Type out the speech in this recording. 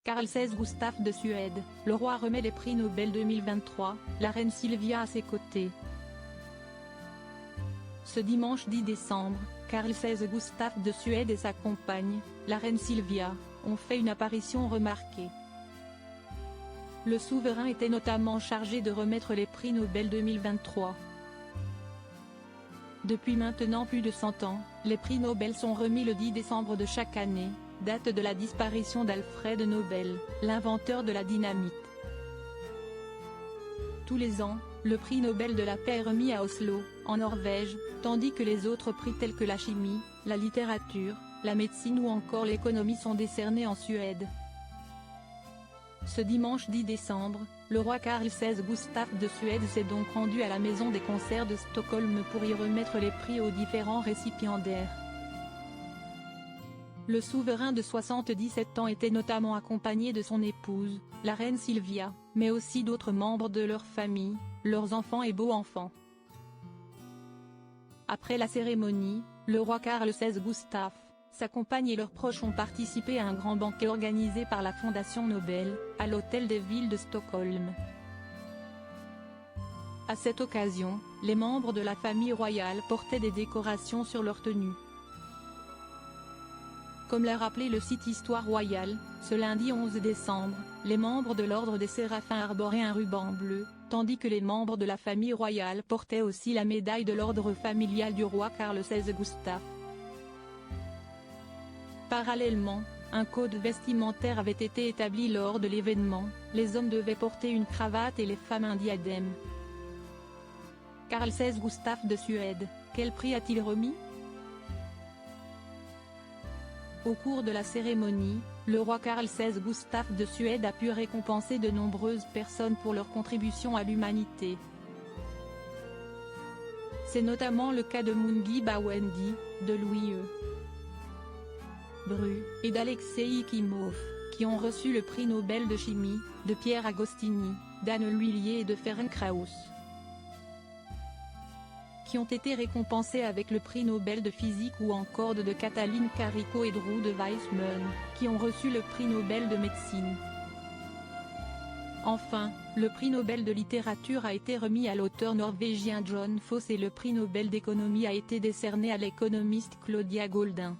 Carl XVI Gustaf de Suède, le roi remet les prix Nobel 2023, la reine Sylvia à ses côtés. Ce dimanche 10 décembre, Carl XVI Gustaf de Suède et sa compagne, la reine Sylvia, ont fait une apparition remarquée. Le souverain était notamment chargé de remettre les prix Nobel 2023. Depuis maintenant plus de 100 ans, les prix Nobel sont remis le 10 décembre de chaque année, date de la disparition d'Alfred Nobel, l'inventeur de la dynamite. Tous les ans, le prix Nobel de la paix est remis à Oslo, en Norvège, tandis que les autres prix tels que la chimie, la littérature, la médecine ou encore l'économie sont décernés en Suède. Ce dimanche 10 décembre, le roi Carl XVI Gustaf de Suède s'est donc rendu à la Maison des Concerts de Stockholm pour y remettre les prix aux différents récipiendaires. Le souverain de 77 ans était notamment accompagné de son épouse, la reine Sylvia, mais aussi d'autres membres de leur famille, leurs enfants et beaux-enfants. Après la cérémonie, le roi Carl XVI Gustaf, sa compagne et leurs proches ont participé à un grand banquet organisé par la Fondation Nobel, à l'hôtel des villes de Stockholm. À cette occasion, les membres de la famille royale portaient des décorations sur leur tenue. Comme l'a rappelé le site Histoire Royale, ce lundi 11 décembre, les membres de l'ordre des Séraphins arboraient un ruban bleu, tandis que les membres de la famille royale portaient aussi la médaille de l'ordre familial du roi Carl XVI Gustaf. Parallèlement, un code vestimentaire avait été établi lors de l'événement, les hommes devaient porter une cravate et les femmes un diadème. Carl XVI Gustaf de Suède, quel prix a-t-il remis ? Au cours de la cérémonie, le roi Carl XVI Gustaf de Suède a pu récompenser de nombreuses personnes pour leur contribution à l'humanité. C'est notamment le cas de Mungi Bawendi, de Louis E. Bru, et d'Alexei Kimov, qui ont reçu le prix Nobel de chimie, de Pierre Agostini, d'Anne L'Huillier et de Ferenc Krauss, qui ont été récompensés avec le prix Nobel de physique ou encore de Katalin Karikó et Drew de Weissman, qui ont reçu le prix Nobel de médecine. Enfin, le prix Nobel de littérature a été remis à l'auteur norvégien John Fosse et le prix Nobel d'économie a été décerné à l'économiste Claudia Goldin.